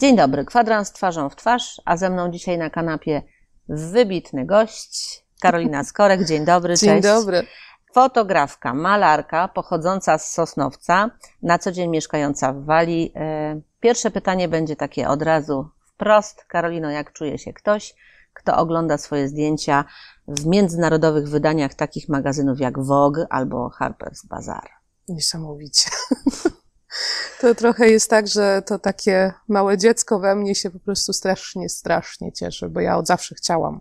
Dzień dobry, kwadrans twarzą w twarz, a ze mną dzisiaj na kanapie wybitny gość, Karolina Skorek. Dzień dobry, cześć. Dzień dobry. Fotografka, malarka, pochodząca z Sosnowca, na co dzień mieszkająca w Walii. Pierwsze pytanie będzie takie od razu wprost. Karolino, jak czuje się ktoś, kto ogląda swoje zdjęcia w międzynarodowych wydaniach takich magazynów jak Vogue albo Harper's Bazaar? Niesamowicie. To trochę jest tak, że to takie małe dziecko we mnie się po prostu strasznie cieszy, bo ja od zawsze chciałam.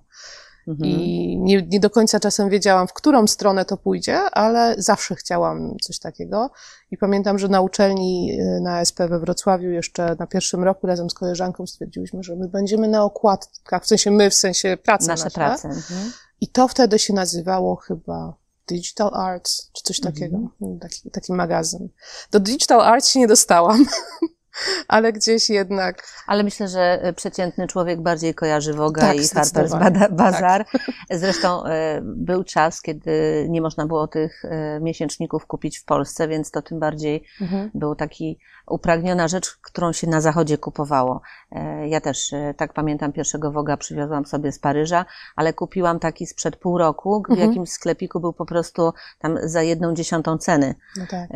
I nie do końca czasem wiedziałam, w którą stronę to pójdzie, ale zawsze chciałam coś takiego. I pamiętam, że na uczelni na ASP we Wrocławiu jeszcze na pierwszym roku razem z koleżanką stwierdziłyśmy, że my będziemy na okładkach, w sensie pracy nasze. Prace. I to wtedy się nazywało chyba Digital Arts, czy coś takiego, taki magazyn. Do Digital Arts się nie dostałam, ale gdzieś jednak... Ale myślę, że przeciętny człowiek bardziej kojarzy Vogue'a i Harper's Bazaar. Tak. Zresztą był czas, kiedy nie można było tych miesięczników kupić w Polsce, więc to tym bardziej był taki upragniona rzecz, którą się na zachodzie kupowało. Ja też, tak pamiętam, pierwszego Vogue'a przywiozłam sobie z Paryża, ale kupiłam taki sprzed pół roku, w jakimś sklepiku był po prostu tam za 1/10 ceny, no tak.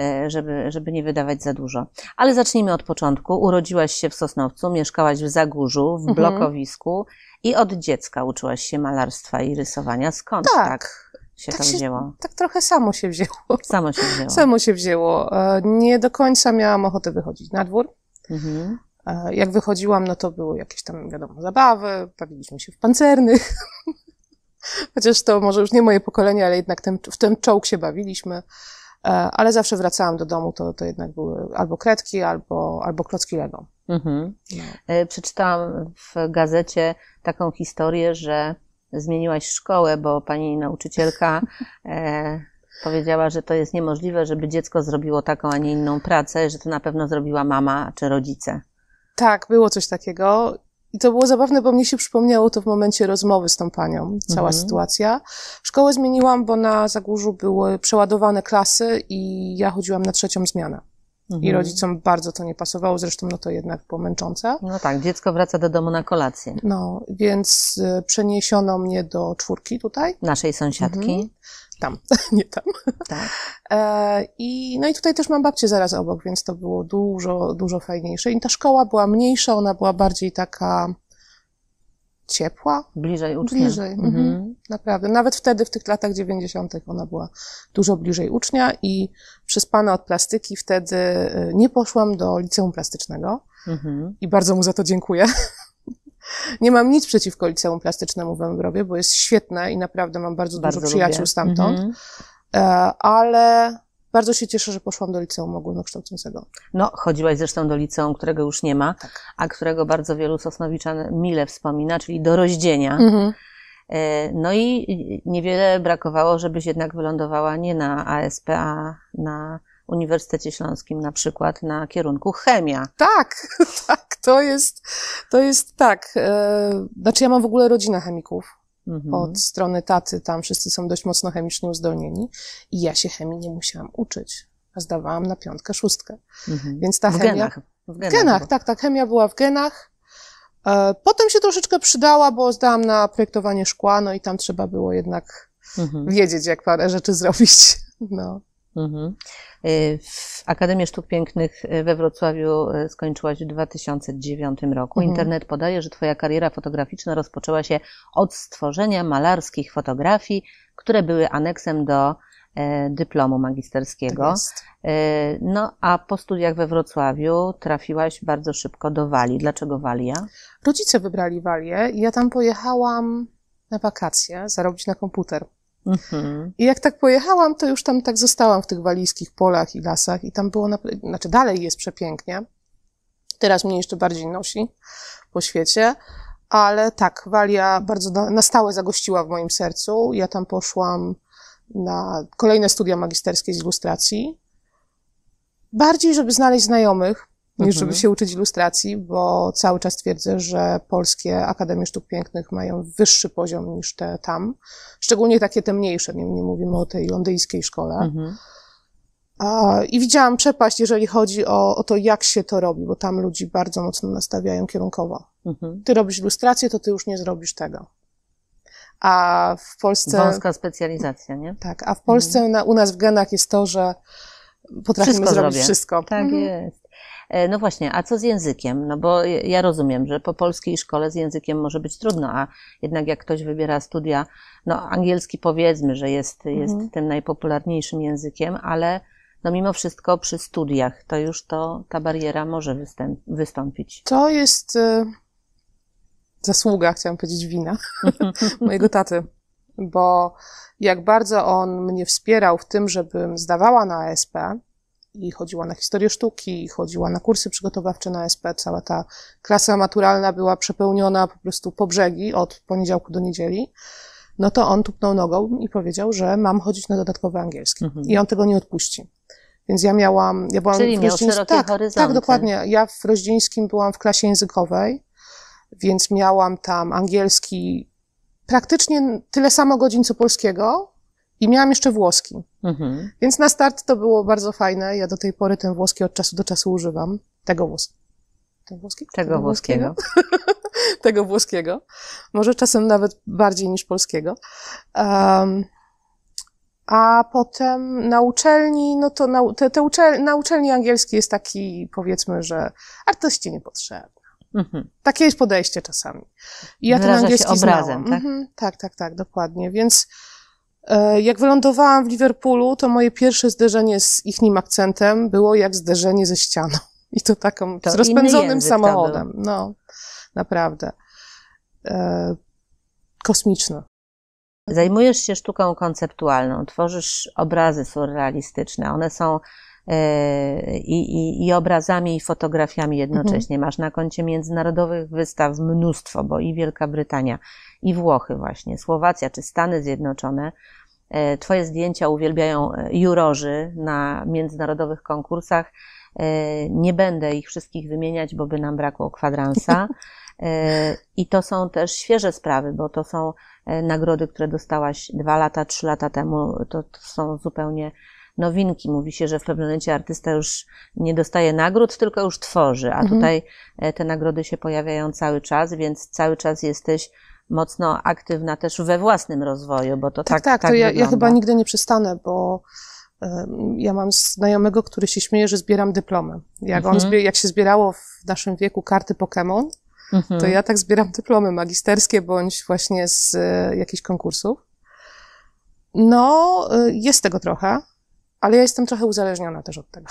żeby nie wydawać za dużo. Ale zacznijmy od początku. Urodziłaś się w Sosnowcu, mieszkałaś w Zagórzu, w blokowisku i od dziecka uczyłaś się malarstwa i rysowania. Skąd tak się to wzięło? Tak trochę samo się wzięło. Samo się wzięło. Nie do końca miałam ochotę wychodzić na dwór. Jak wychodziłam, no to były jakieś tam, wiadomo, zabawy, bawiliśmy się w pancernych. Chociaż to może już nie moje pokolenie, ale jednak w ten czołg się bawiliśmy. Ale zawsze wracałam do domu, to jednak były albo kredki, albo klocki Lego. No. Przeczytałam w gazecie taką historię, że zmieniłaś szkołę, bo pani nauczycielka powiedziała, że to jest niemożliwe, żeby dziecko zrobiło taką, a nie inną pracę, że to na pewno zrobiła mama czy rodzice. Tak, było coś takiego. I to było zabawne, bo mnie się przypomniało to w momencie rozmowy z tą panią, cała sytuacja. Szkołę zmieniłam, bo na Zagórzu były przeładowane klasy i ja chodziłam na 3. zmianę. I rodzicom bardzo to nie pasowało, zresztą no to jednak było męczące. No tak, dziecko wraca do domu na kolację. No, więc przeniesiono mnie do 4 tutaj. Naszej sąsiadki. Tam, nie tam. Tak. No i tutaj też mam babcię zaraz obok, więc to było dużo fajniejsze. I ta szkoła była mniejsza, ona była bardziej taka ciepła. Bliżej ucznia. Bliżej, naprawdę. Nawet wtedy, w tych latach 90. ona była dużo bliżej ucznia i przyspana od plastyki wtedy nie poszłam do liceum plastycznego i bardzo mu za to dziękuję. Nie mam nic przeciwko liceum plastycznemu w Węgrowie, bo jest świetne i naprawdę mam bardzo dużo przyjaciół stamtąd, ale bardzo się cieszę, że poszłam do liceum ogólnokształcącego. No, chodziłaś zresztą do liceum, którego już nie ma, a którego bardzo wielu sosnowiczan mile wspomina, czyli do Roździenia. No i niewiele brakowało, żebyś jednak wylądowała nie na ASP, a na Uniwersytecie Śląskim na przykład na kierunku chemia. Tak, to jest tak. Znaczy ja mam w ogóle rodzinę chemików. Od strony taty, tam wszyscy są dość mocno chemicznie uzdolnieni i ja się chemii nie musiałam uczyć. A zdawałam na 5., 6. Więc ta chemia... W genach, tak, chemia była w genach. Potem się troszeczkę przydała, bo zdałam na projektowanie szkła, no i tam trzeba było jednak wiedzieć, jak parę rzeczy zrobić. No. W Akademię Sztuk Pięknych we Wrocławiu skończyłaś w 2009 roku. Internet podaje, że twoja kariera fotograficzna rozpoczęła się od stworzenia malarskich fotografii, które były aneksem do dyplomu magisterskiego. No a po studiach we Wrocławiu trafiłaś bardzo szybko do Walii. Dlaczego Walia? Rodzice wybrali Walię i ja tam pojechałam na wakacje zarobić na komputer. I jak tak pojechałam, to już tam tak zostałam w tych walijskich polach i lasach i tam było, znaczy dalej jest przepięknie. Teraz mnie jeszcze bardziej nosi po świecie, ale tak, Walia bardzo na stałe zagościła w moim sercu. Ja tam poszłam na kolejne studia magisterskie z ilustracji. Bardziej, żeby znaleźć znajomych, niż żeby się uczyć ilustracji, bo cały czas twierdzę, że polskie Akademie Sztuk Pięknych mają wyższy poziom niż te tam. Szczególnie takie te mniejsze, nie mówimy o tej londyńskiej szkole. I widziałam przepaść, jeżeli chodzi o to, jak się to robi, bo tam ludzi bardzo mocno nastawiają kierunkowo. Ty robisz ilustrację, to ty już nie zrobisz tego. A w Polsce... Wąska specjalizacja, nie? Tak, a w Polsce u nas w genach jest to, że potrafimy zrobić wszystko. Tak jest. No właśnie, a co z językiem? No bo ja rozumiem, że po polskiej szkole z językiem może być trudno, a jednak jak ktoś wybiera studia, no angielski powiedzmy, że jest tym najpopularniejszym językiem, ale no mimo wszystko przy studiach to już ta bariera może wystąpić. To jest zasługa, chciałam powiedzieć wina, mojego taty, bo jak bardzo on mnie wspierał w tym, żebym zdawała na ASP i chodziła na historię sztuki, i chodziła na kursy przygotowawcze na ASP, cała ta klasa maturalna była przepełniona po prostu po brzegi od poniedziałku do niedzieli, no to on tupnął nogą i powiedział, że mam chodzić na dodatkowy angielski. I on tego nie odpuści. Więc ja byłam Czyli w miał szerokie horyzonty. Tak, dokładnie. Ja w Roździńskim byłam w klasie językowej, więc miałam tam angielski praktycznie tyle samo godzin co polskiego i miałam jeszcze włoski. Więc na start to było bardzo fajne. Ja do tej pory ten włoski od czasu do czasu używam. Tego włoskiego. Tego włoskiego. Może czasem nawet bardziej niż polskiego. A potem na uczelni, no to na uczelni angielski jest taki, powiedzmy, że artyści niepotrzebny. Takie jest podejście czasami. I ja ten angielski obrazem, tak? Tak, dokładnie. Więc jak wylądowałam w Liverpoolu, to moje pierwsze zderzenie z ichnim akcentem było jak zderzenie ze ścianą. I to taką, z rozpędzonym samochodem. No, naprawdę. Kosmiczne. Zajmujesz się sztuką konceptualną, tworzysz obrazy surrealistyczne. One są i obrazami, i fotografiami jednocześnie. Masz na koncie międzynarodowych wystaw mnóstwo, bo i Wielka Brytania, i Włochy właśnie, Słowacja czy Stany Zjednoczone. Twoje zdjęcia uwielbiają jurorzy na międzynarodowych konkursach. Nie będę ich wszystkich wymieniać, bo by nam brakło kwadransa. I to są też świeże sprawy, bo to są nagrody, które dostałaś 2 lata, 3 lata temu. To są zupełnie nowinki. Mówi się, że w pewnym momencie artysta już nie dostaje nagród, tylko już tworzy, a tutaj te nagrody się pojawiają cały czas, więc cały czas jesteś mocno aktywna też we własnym rozwoju, bo to tak to ja chyba nigdy nie przestanę, bo ja mam znajomego, który się śmieje, że zbieram dyplomy. Jak się zbierało w naszym wieku karty Pokémon, to ja tak zbieram dyplomy magisterskie, bądź właśnie z jakichś konkursów. No, jest tego trochę, ale ja jestem trochę uzależniona też od tego.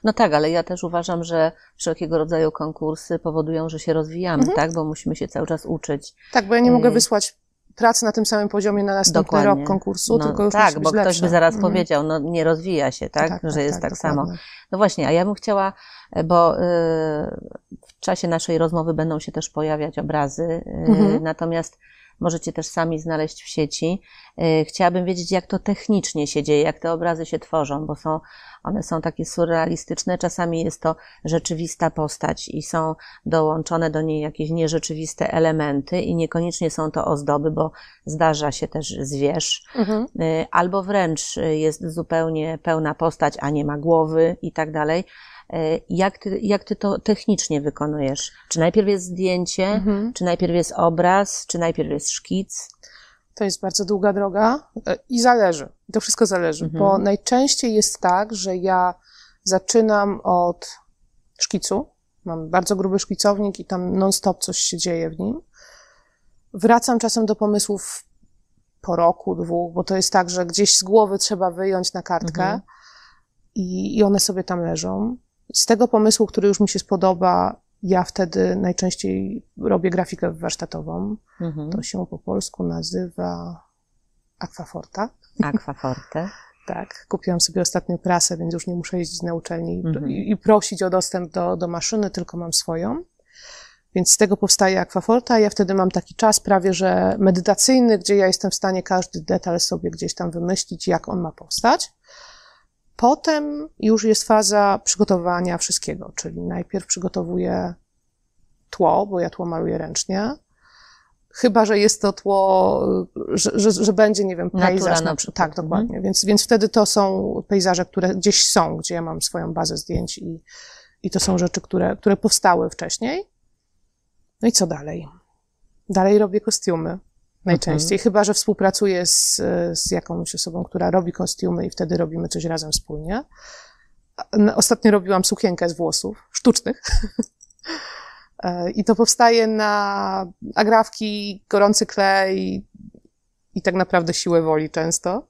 No tak, ale ja też uważam, że wszelkiego rodzaju konkursy powodują, że się rozwijamy, tak? Bo musimy się cały czas uczyć. Tak, bo ja nie mogę wysłać pracy na tym samym poziomie na następny rok konkursu, tylko już tak, bo ktoś by zaraz powiedział, no nie rozwija się, tak? Że jest tak samo. No właśnie, a ja bym chciała, bo w czasie naszej rozmowy będą się też pojawiać obrazy, natomiast możecie też sami znaleźć w sieci. Chciałabym wiedzieć, jak to technicznie się dzieje, jak te obrazy się tworzą, bo one są takie surrealistyczne. Czasami jest to rzeczywista postać i są dołączone do niej jakieś nierzeczywiste elementy i niekoniecznie są to ozdoby, bo zdarza się też zwierz. Albo wręcz jest zupełnie pełna postać, a nie ma głowy i tak dalej. Jak ty to technicznie wykonujesz? Czy najpierw jest zdjęcie, czy najpierw jest obraz, czy najpierw jest szkic? To jest bardzo długa droga i zależy. To wszystko zależy, bo najczęściej jest tak, że ja zaczynam od szkicu. Mam bardzo gruby szkicownik i tam non-stop coś się dzieje w nim. Wracam czasem do pomysłów po roku, 2, bo to jest tak, że gdzieś z głowy trzeba wyjąć na kartkę i one sobie tam leżą. Z tego pomysłu, który już mi się spodoba, ja wtedy najczęściej robię grafikę warsztatową. To się po polsku nazywa Aquaforta. Aquaforte. Tak. Kupiłam sobie ostatnio prasę, więc już nie muszę jeździć na uczelni i prosić o dostęp do maszyny, tylko mam swoją. Więc z tego powstaje Aquaforta. Ja wtedy mam taki czas prawie, że medytacyjny, gdzie ja jestem w stanie każdy detal sobie gdzieś tam wymyślić, jak on ma powstać. Potem już jest faza przygotowania wszystkiego, czyli najpierw przygotowuję tło, bo ja tło maluję ręcznie. Chyba, że jest to tło, że będzie, nie wiem, pejzaż na przykład. Tak, dokładnie. Więc wtedy to są pejzaże, które gdzieś są, gdzie ja mam swoją bazę zdjęć i to są rzeczy, które powstały wcześniej. No i co dalej? Dalej robię kostiumy najczęściej, chyba że współpracuję z jakąś osobą, która robi kostiumy i wtedy robimy coś razem wspólnie. Ostatnio robiłam sukienkę z włosów sztucznych. I to powstaje na agrafki, gorący klej i tak naprawdę siłę woli często.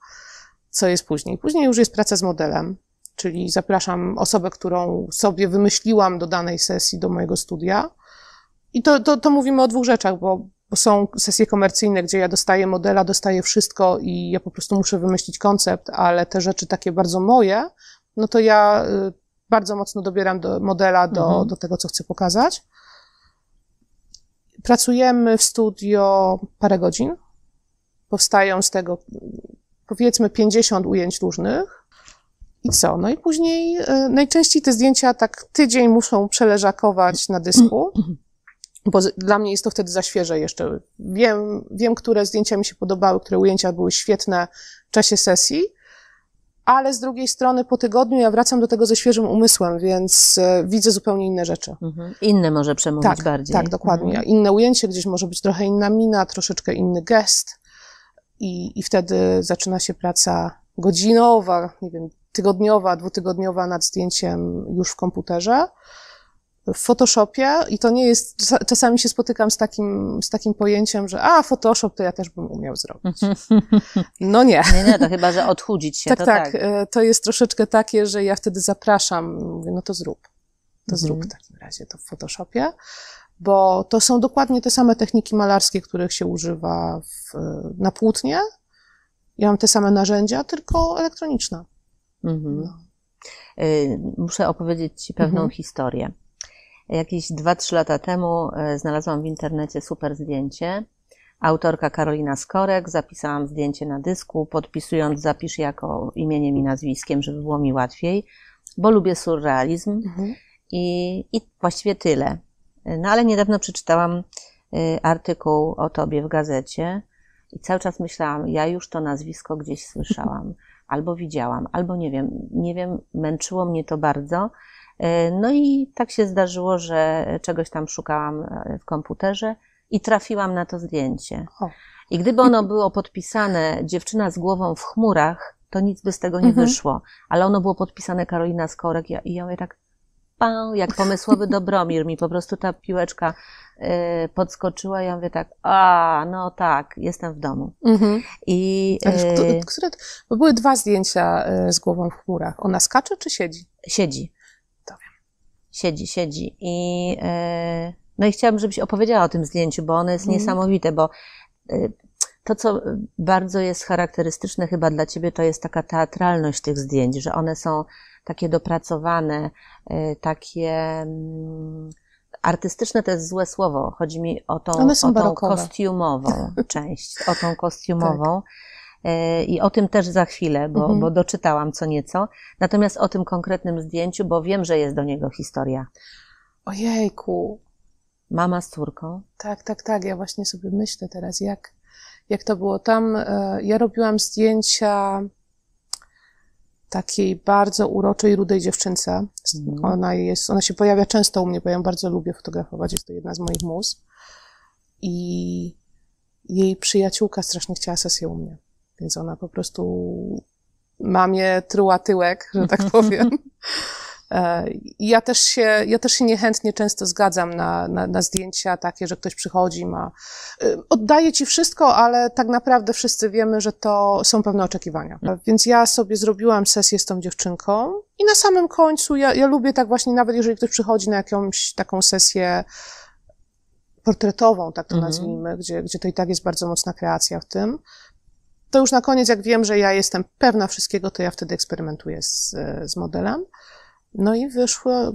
Co jest później? Później już jest praca z modelem, czyli zapraszam osobę, którą sobie wymyśliłam do danej sesji, do mojego studia. I to mówimy o dwóch rzeczach, bo są sesje komercyjne, gdzie ja dostaję modela, dostaję wszystko i ja po prostu muszę wymyślić koncept, ale te rzeczy takie bardzo moje, no to ja bardzo mocno dobieram modela do tego, co chcę pokazać. Pracujemy w studio parę godzin. Powstają z tego, powiedzmy, 50 ujęć różnych. I co? No i później najczęściej te zdjęcia tak tydzień muszą przeleżakować na dysku, bo dla mnie jest to wtedy za świeże jeszcze. Wiem, które zdjęcia mi się podobały, które ujęcia były świetne w czasie sesji, ale z drugiej strony po tygodniu ja wracam do tego ze świeżym umysłem, więc widzę zupełnie inne rzeczy. Inne może przemówić bardziej. Tak, dokładnie. Inne ujęcie, gdzieś może być trochę inna mina, troszeczkę inny gest i wtedy zaczyna się praca godzinowa, nie wiem, tygodniowa, dwutygodniowa nad zdjęciem już w komputerze, w Photoshopie i to nie jest, czasami się spotykam z takim pojęciem, że Photoshop to ja też bym umiał zrobić. No nie. Nie, to chyba, że odchudzić się. Tak. To jest troszeczkę takie, że ja wtedy zapraszam, mówię, no to zrób. Zrób w takim razie to w Photoshopie, bo to są dokładnie te same techniki malarskie, których się używa na płótnie. Ja mam te same narzędzia, tylko elektroniczne. No. Muszę opowiedzieć Ci pewną historię. Jakieś 2-3 lata temu znalazłam w internecie super zdjęcie. Autorka Karolina Skorek, zapisałam zdjęcie na dysku, podpisując zapisz jako imieniem i nazwiskiem, żeby było mi łatwiej, bo lubię surrealizm i właściwie tyle. No ale niedawno przeczytałam artykuł o Tobie w gazecie i cały czas myślałam, ja już to nazwisko gdzieś słyszałam, albo widziałam, albo nie wiem, męczyło mnie to bardzo. No i tak się zdarzyło, że czegoś tam szukałam w komputerze i trafiłam na to zdjęcie. I gdyby ono było podpisane dziewczyna z głową w chmurach, to nic by z tego nie wyszło. Ale ono było podpisane Karolina Skorek i ja mówię tak, jak pomysłowy Dobromir, mi po prostu ta piłeczka podskoczyła i ja mówię tak, no tak, jestem w domu. Bo były 2 zdjęcia z głową w chmurach. Ona skacze czy siedzi? Siedzi. Siedzi. No i chciałabym, żebyś opowiedziała o tym zdjęciu, bo ono jest niesamowite, bo to, co bardzo jest charakterystyczne chyba dla Ciebie, to jest taka teatralność tych zdjęć, że one są takie dopracowane, takie artystyczne to jest złe słowo. Chodzi mi o tą kostiumową część, o tą kostiumową. I o tym też za chwilę, bo doczytałam co nieco. Natomiast o tym konkretnym zdjęciu, bo wiem, że jest do niego historia. Ojejku. Mama z córką. Tak. Ja właśnie sobie myślę teraz, jak to było tam. Ja robiłam zdjęcia takiej bardzo uroczej, rudej dziewczynce. Ona się pojawia często u mnie, bo ja ją bardzo lubię fotografować. Jest to jedna z moich mus. I jej przyjaciółka strasznie chciała sesję u mnie. Więc ona po prostu mamie truła tyłek, że tak powiem. I ja też się niechętnie często zgadzam na zdjęcia takie, że ktoś przychodzi, oddaje ci wszystko, ale tak naprawdę wszyscy wiemy, że to są pewne oczekiwania. Więc ja sobie zrobiłam sesję z tą dziewczynką i na samym końcu ja lubię tak właśnie, nawet jeżeli ktoś przychodzi na jakąś taką sesję portretową, tak to nazwijmy, gdzie to i tak jest bardzo mocna kreacja w tym, to już na koniec, jak wiem, że ja jestem pewna wszystkiego, to ja wtedy eksperymentuję z modelem. No i wyszła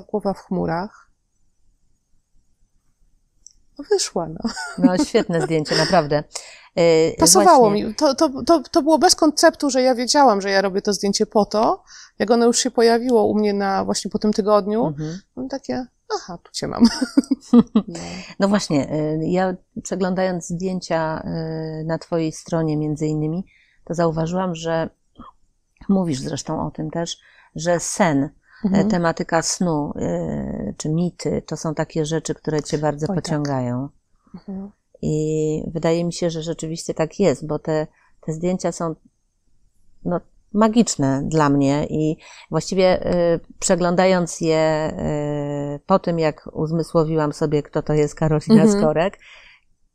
głowa w chmurach. Wyszła. No świetne zdjęcie, naprawdę. Pasowało mi. To było bez konceptu, że ja wiedziałam, że ja robię to zdjęcie po to. Jak ono już się pojawiło u mnie właśnie po tym tygodniu, takie, aha, tu cię mam. No właśnie, ja przeglądając zdjęcia na twojej stronie między innymi, to zauważyłam, że mówisz zresztą o tym też, że sen, tematyka snu, czy mity, to są takie rzeczy, które cię bardzo pociągają. Tak. I wydaje mi się, że rzeczywiście tak jest, bo te zdjęcia są no, magiczne dla mnie i właściwie przeglądając je po tym, jak uzmysłowiłam sobie, kto to jest Karolina Skorek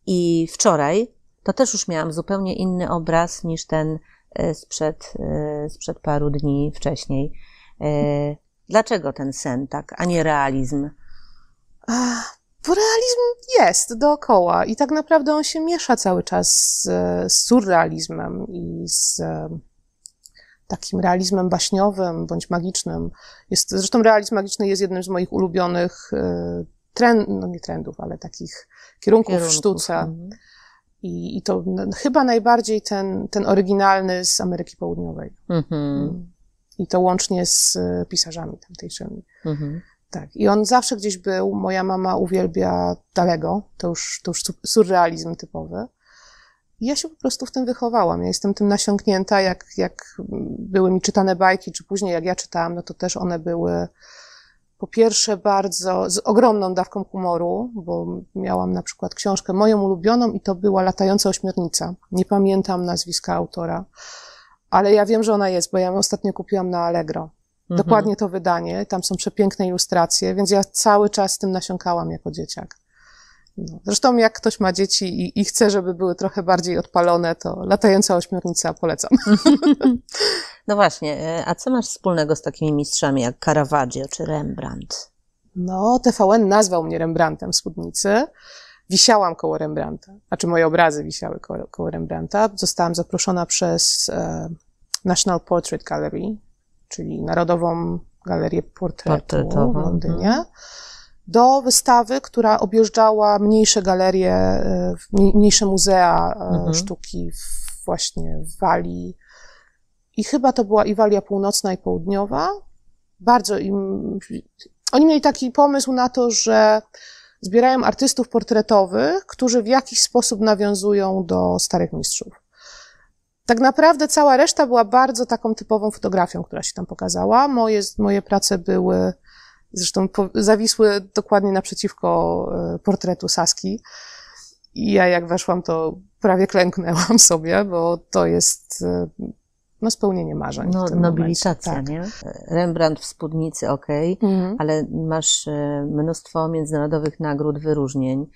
i wczoraj, to też już miałam zupełnie inny obraz niż ten sprzed paru dni wcześniej. Dlaczego ten sen tak, a nie realizm? Bo realizm jest dookoła i tak naprawdę on się miesza cały czas z surrealizmem i z takim realizmem baśniowym bądź magicznym. Zresztą realizm magiczny jest jednym z moich ulubionych nie trendów, ale takich kierunków w sztuce. I to chyba najbardziej ten oryginalny z Ameryki Południowej. I to łącznie z pisarzami tamtejszymi. Tak. I on zawsze gdzieś był. Moja mama uwielbia Dalego. To już surrealizm typowy. I ja się po prostu w tym wychowałam. Ja jestem tym nasiąknięta, jak były mi czytane bajki, czy później jak ja czytałam, no to też one były po pierwsze bardzo, z ogromną dawką humoru, bo miałam na przykład książkę moją ulubioną i to była Latająca ośmiornica. Nie pamiętam nazwiska autora, ale ja wiem, że ona jest, bo ja ją ostatnio kupiłam na Allegro. Dokładnie to wydanie, tam są przepiękne ilustracje, więc ja cały czas tym nasiąkałam jako dzieciak. No. Zresztą jak ktoś ma dzieci i chce, żeby były trochę bardziej odpalone, to Latająca ośmiornica polecam. No właśnie, a co masz wspólnego z takimi mistrzami jak Caravaggio czy Rembrandt? No, TVN nazwał mnie Rembrandtem w Spódnicy. Wisiałam koło Rembrandta, znaczy moje obrazy wisiały koło Rembrandta. Zostałam zaproszona przez National Portrait Gallery, czyli Narodową Galerię Portretu w Londynie, do wystawy, która objeżdżała mniejsze galerie, mniejsze muzea sztuki właśnie w Walii. I chyba to była i Walia Północna i Południowa. Oni mieli taki pomysł na to, że zbierają artystów portretowych, którzy w jakiś sposób nawiązują do starych mistrzów. Tak naprawdę cała reszta była bardzo taką typową fotografią, która się tam pokazała. Moje prace były, zresztą zawisły dokładnie naprzeciwko portretu Saski. I ja jak weszłam, to prawie klęknęłam sobie, bo to jest spełnienie marzeń. No, nobilitacja, tak. Nie? Rembrandt w Spódnicy, ale masz mnóstwo międzynarodowych nagród, wyróżnień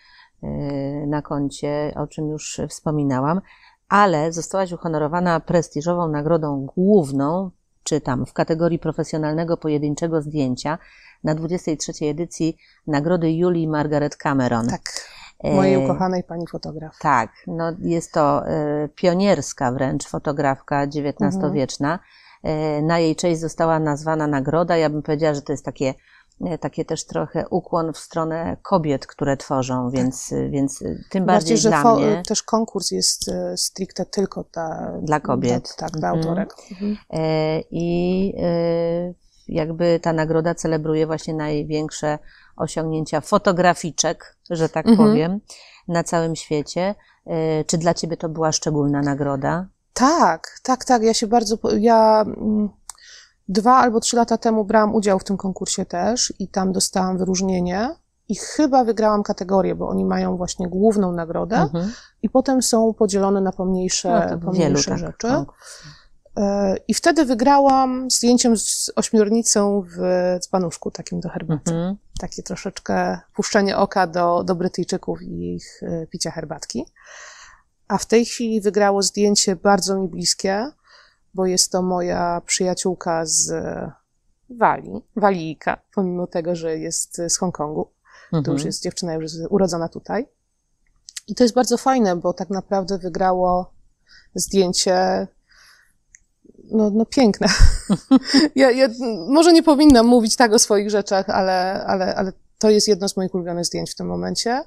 na koncie, o czym już wspominałam, ale zostałaś uhonorowana prestiżową nagrodą główną, czytam, w kategorii profesjonalnego pojedynczego zdjęcia na 23. edycji Nagrody Julii Margaret Cameron. Tak. Mojej ukochanej pani fotograf. Tak, no jest to pionierska wręcz fotografka XIX-wieczna. Na jej cześć została nazwana nagroda. Ja bym powiedziała, że to jest takie też trochę ukłon w stronę kobiet, które tworzą, więc tym bardziej że dla mnie. Też konkurs jest stricte tylko dla kobiet. Dla autorek. I jakby ta nagroda celebruje właśnie największe osiągnięcia fotograficzek, że tak powiem, na całym świecie. Czy dla ciebie to była szczególna nagroda? Tak. Ja 2 albo 3 lata temu brałam udział w tym konkursie też i tam dostałam wyróżnienie i chyba wygrałam kategorię, bo oni mają właśnie główną nagrodę i potem są podzielone na pomniejsze rzeczy. I wtedy wygrałam zdjęciem z ośmiornicą w dzbanuszku takim do herbaty. Takie troszeczkę puszczenie oka do Brytyjczyków i ich picia herbatki. A w tej chwili wygrało zdjęcie bardzo mi bliskie, bo jest to moja przyjaciółka z Walii, Walijka, pomimo tego, że jest z Hongkongu. To już jest dziewczyna, już jest urodzona tutaj. I to jest bardzo fajne, bo tak naprawdę wygrało zdjęcie no piękne. Ja może nie powinnam mówić tak o swoich rzeczach, ale to jest jedno z moich ulubionych zdjęć w tym momencie.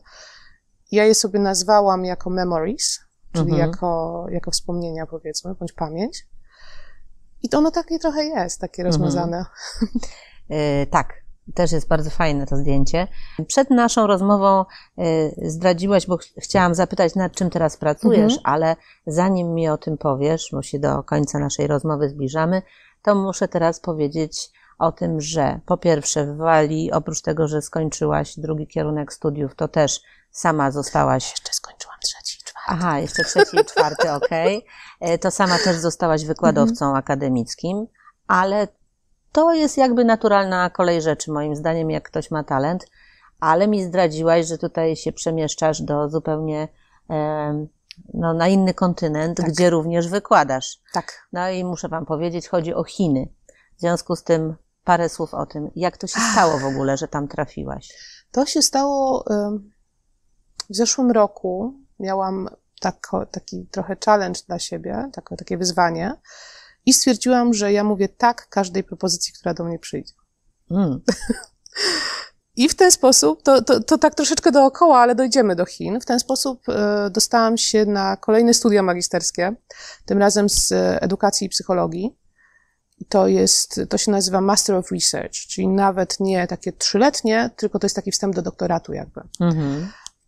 Ja je sobie nazwałam jako memories, czyli jako wspomnienia, powiedzmy, bądź pamięć. I to ono takie trochę jest, takie rozmazane. Tak. Też jest bardzo fajne to zdjęcie. Przed naszą rozmową zdradziłaś, bo chciałam zapytać, nad czym teraz pracujesz, ale zanim mi o tym powiesz, bo się do końca naszej rozmowy zbliżamy, to muszę teraz powiedzieć o tym, że po pierwsze w Walii, oprócz tego, że skończyłaś drugi kierunek studiów, to też sama zostałaś... Jeszcze skończyłam 3. i 4. Aha, jeszcze 3. i 4, okej. To sama też zostałaś wykładowcą akademickim, ale to jest jakby naturalna kolej rzeczy, moim zdaniem, jak ktoś ma talent, ale mi zdradziłaś, że tutaj się przemieszczasz do zupełnie na inny kontynent, gdzie również wykładasz. Tak. No i muszę wam powiedzieć, chodzi o Chiny. W związku z tym parę słów o tym, jak to się stało w ogóle, że tam trafiłaś? To się stało w zeszłym roku. Miałam taki trochę challenge dla siebie, takie wyzwanie i stwierdziłam, że ja mówię tak każdej propozycji, która do mnie przyjdzie. I w ten sposób, to tak troszeczkę dookoła, ale dojdziemy do Chin. W ten sposób dostałam się na kolejne studia magisterskie, tym razem z edukacji i psychologii. To się nazywa Master of Research, czyli nawet nie takie 3-letnie, tylko to jest taki wstęp do doktoratu jakby.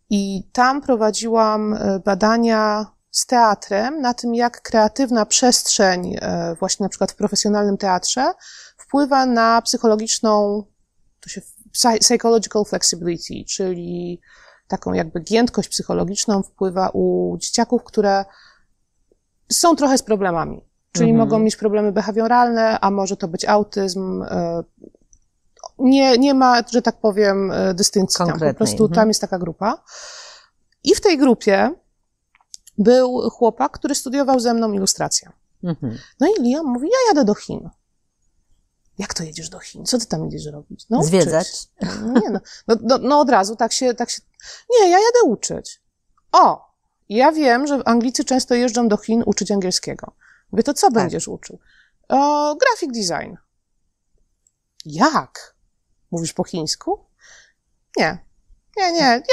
I tam prowadziłam badania z teatrem na tym, jak kreatywna przestrzeń właśnie na przykład w profesjonalnym teatrze wpływa na psychologiczną, psychological flexibility, czyli taką jakby giętkość psychologiczną wpływa u dzieciaków, które są trochę z problemami. Czyli mogą mieć problemy behawioralne, a może to być autyzm. Nie ma, że tak powiem, dystynkcji tam. Po prostu tam jest taka grupa. I w tej grupie był chłopak, który studiował ze mną ilustrację. No i Liam mówi, ja jadę do Chin. Jak to jedziesz do Chin? Co ty tam idziesz robić? No, zwiedzać? Nie, no od razu tak się... Nie, ja jadę uczyć. Ja wiem, że Anglicy często jeżdżą do Chin uczyć angielskiego. Mówię, to co będziesz uczył? Graphic design. Jak? Mówisz po chińsku? Nie.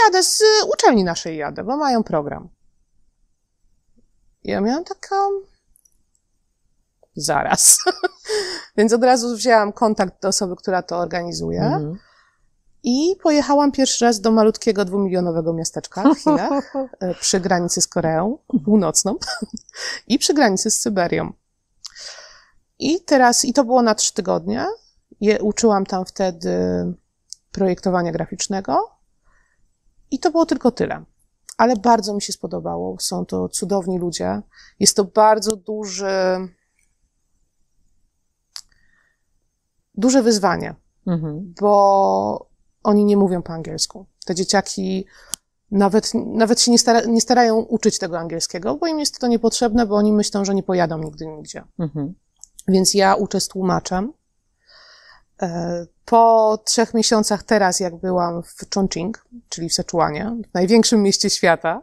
Jadę z uczelni naszej bo mają program. Ja miałam taką... Zaraz. Więc od razu wzięłam kontakt do osoby, która to organizuje. I pojechałam pierwszy raz do malutkiego 2-milionowego miasteczka w Chinach, przy granicy z Koreą Północną i przy granicy z Syberią. I to było na 3 tygodnie. Uczyłam tam wtedy projektowania graficznego i to było tylko tyle. Ale bardzo mi się spodobało. Są to cudowni ludzie. Jest to bardzo duże wyzwanie, bo oni nie mówią po angielsku. Te dzieciaki nawet się nie starają uczyć tego angielskiego, bo im jest to niepotrzebne, bo oni myślą, że nie pojadą nigdy nigdzie. Więc ja uczę z tłumaczem. Po 3 miesiącach teraz, jak byłam w Chongqing, czyli w Seczuanie, w największym mieście świata,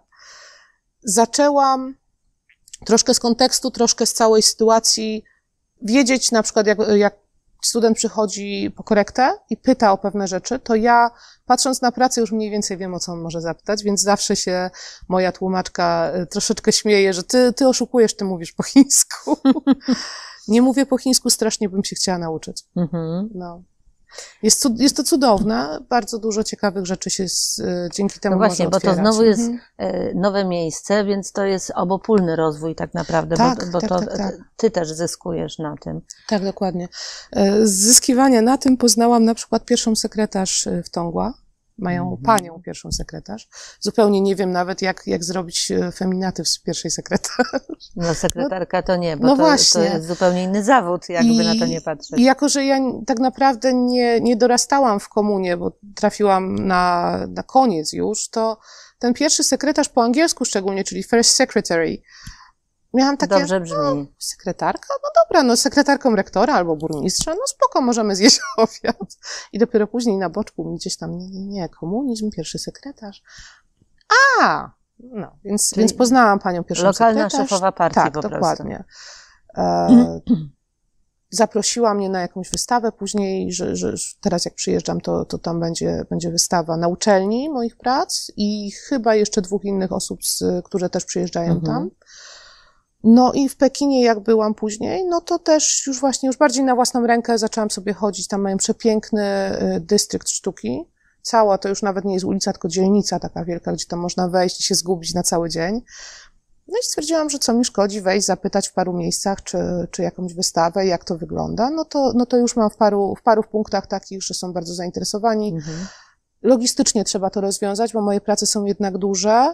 zaczęłam troszkę z kontekstu, troszkę z całej sytuacji wiedzieć, na przykład jak student przychodzi po korektę i pyta o pewne rzeczy, to ja, patrząc na pracę, już mniej więcej wiem, o co on może zapytać, więc zawsze się moja tłumaczka troszeczkę śmieje, że ty oszukujesz, ty mówisz po chińsku. Nie mówię po chińsku, strasznie bym się chciała nauczyć. No. Jest to cudowne, bardzo dużo ciekawych rzeczy się dzięki temu może otwierać. Bo to znowu jest nowe miejsce, więc to jest obopólny rozwój tak naprawdę, bo ty też zyskujesz na tym. Tak, dokładnie. Z zyskiwania na tym poznałam na przykład pierwszą sekretarz w Tongła. Mają panią pierwszą sekretarz. Zupełnie nie wiem nawet, jak zrobić feminatyw z pierwszej sekretarz. No sekretarka to nie, bo to jest zupełnie inny zawód, jakby na to nie patrzeć. I jako, że ja tak naprawdę nie dorastałam w komunie, bo trafiłam na koniec już, to ten pierwszy sekretarz po angielsku szczególnie, czyli first secretary, miałam takie, dobrze brzmi. Sekretarka? No dobra, sekretarką rektora albo burmistrza, spoko, możemy zjeść obiad. I dopiero później na boczku mi gdzieś tam, nie, komunizm, pierwszy sekretarz. Więc poznałam panią pierwszą lokalna sekretarz. Lokalna szefowa partii tak, po prostu. Dokładnie. Zaprosiła mnie na jakąś wystawę później, że teraz jak przyjeżdżam, to tam będzie wystawa na uczelni moich prac i chyba jeszcze 2 innych osób, które też przyjeżdżają tam. No i w Pekinie, jak byłam później, no to też już bardziej na własną rękę zaczęłam sobie chodzić. Tam mają przepiękny dystrykt sztuki. Cała to już nawet nie jest ulica, tylko dzielnica taka wielka, gdzie tam można wejść i się zgubić na cały dzień. No i stwierdziłam, że co mi szkodzi wejść, zapytać w paru miejscach, czy jakąś wystawę, jak to wygląda. No to już mam w paru punktach takich, że są bardzo zainteresowani. Logistycznie trzeba to rozwiązać, bo moje prace są jednak duże.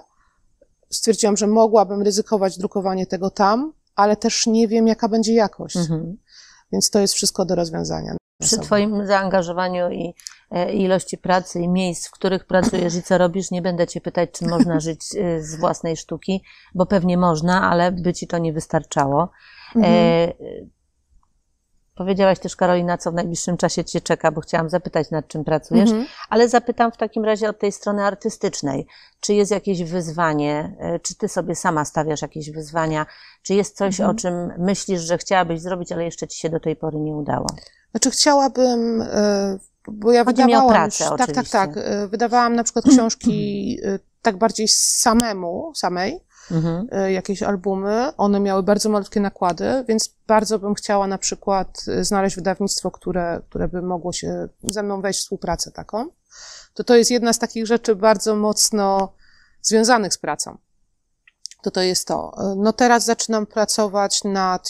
Stwierdziłam, że mogłabym ryzykować drukowanie tego tam, ale też nie wiem, jaka będzie jakość. Więc to jest wszystko do rozwiązania. Przy Twoim zaangażowaniu i ilości pracy i miejsc, w których pracujesz i co robisz, nie będę Cię pytać, czy można żyć z własnej sztuki, bo pewnie można, ale by Ci to nie wystarczało. Powiedziałaś też, Karolina, co w najbliższym czasie Cię czeka, bo chciałam zapytać, nad czym pracujesz, ale zapytam w takim razie od tej strony artystycznej. Czy jest jakieś wyzwanie, czy Ty sobie sama stawiasz jakieś wyzwania, czy jest coś, o czym myślisz, że chciałabyś zrobić, ale jeszcze Ci się do tej pory nie udało? Znaczy chciałabym, bo ja Chodzi mi o wydawałam pracę, już, oczywiście. tak, wydawałam na przykład książki tak bardziej samej, jakieś albumy, one miały bardzo malutkie nakłady, więc bardzo bym chciała na przykład znaleźć wydawnictwo, które by mogło się ze mną wejść w współpracę taką. To jest jedna z takich rzeczy bardzo mocno związanych z pracą. To jest to. No teraz zaczynam pracować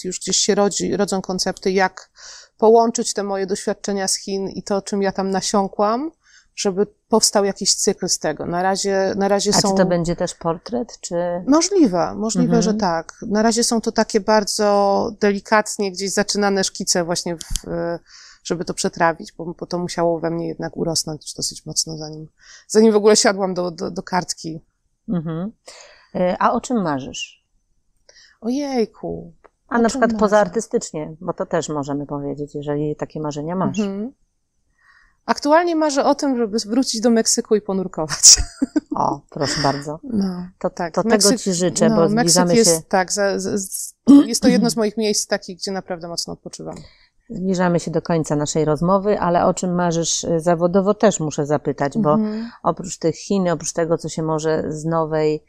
już gdzieś się rodzą koncepty, jak połączyć te moje doświadczenia z Chin i to, czym ja tam nasiąkłam, żeby powstał jakiś cykl z tego. Na razie są... A czy to będzie też portret, czy... Możliwe, że tak. Na razie są to takie bardzo delikatnie gdzieś zaczynane szkice właśnie, żeby to przetrawić, bo to musiało we mnie jednak urosnąć dosyć mocno, zanim w ogóle siadłam do kartki. A o czym marzysz? Ojejku. A na przykład pozaartystycznie, bo to też możemy powiedzieć, jeżeli takie marzenia masz. Aktualnie marzę o tym, żeby wrócić do Meksyku i ponurkować. O, proszę bardzo. No, to tego Ci życzę, bo zbliżamy jest, się... Tak, jest to jedno z moich miejsc takich, gdzie naprawdę mocno odpoczywam. Zbliżamy się do końca naszej rozmowy, ale o czym marzysz zawodowo też muszę zapytać, bo oprócz tych Chin, oprócz tego, co się może z nowej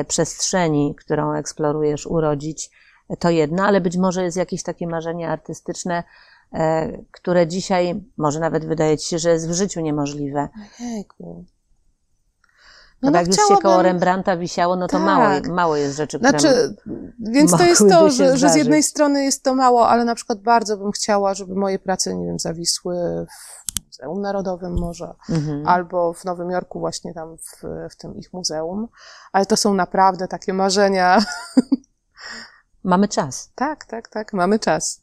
przestrzeni, którą eksplorujesz, urodzić, to jedno, ale być może jest jakieś takie marzenie artystyczne, które dzisiaj może nawet wydaje Ci się, że jest w życiu niemożliwe. Ojejku. Jak już się koło Rembrandta wisiało, no to mało jest rzeczy, które Więc to jest to, że z jednej strony jest to mało, ale na przykład bardzo bym chciała, żeby moje prace, nie wiem, zawisły w Muzeum Narodowym może, albo w Nowym Jorku właśnie tam w tym ich muzeum, ale to są naprawdę takie marzenia. Mamy czas. Tak, mamy czas.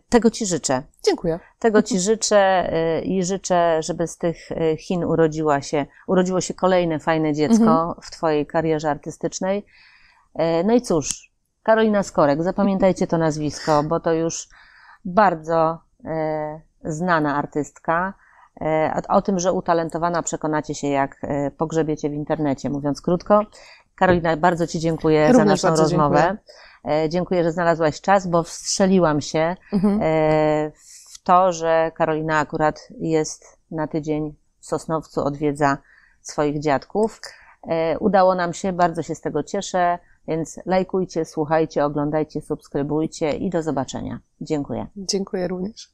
Tego Ci życzę. Dziękuję. Tego Ci życzę i życzę, żeby z tych Chin urodziło się kolejne fajne dziecko w Twojej karierze artystycznej. No i cóż, Karolina Skorek, zapamiętajcie to nazwisko, bo to już bardzo znana artystka. O tym, że utalentowana, przekonacie się, jak pogrzebiecie w internecie, mówiąc krótko. Karolina, bardzo Ci dziękuję za naszą rozmowę. Dziękuję. Dziękuję, że znalazłaś czas, bo wstrzeliłam się w to, że Karolina akurat jest na tydzień w Sosnowcu, odwiedza swoich dziadków. Udało nam się, bardzo się z tego cieszę, więc lajkujcie, słuchajcie, oglądajcie, subskrybujcie i do zobaczenia. Dziękuję. Dziękuję również.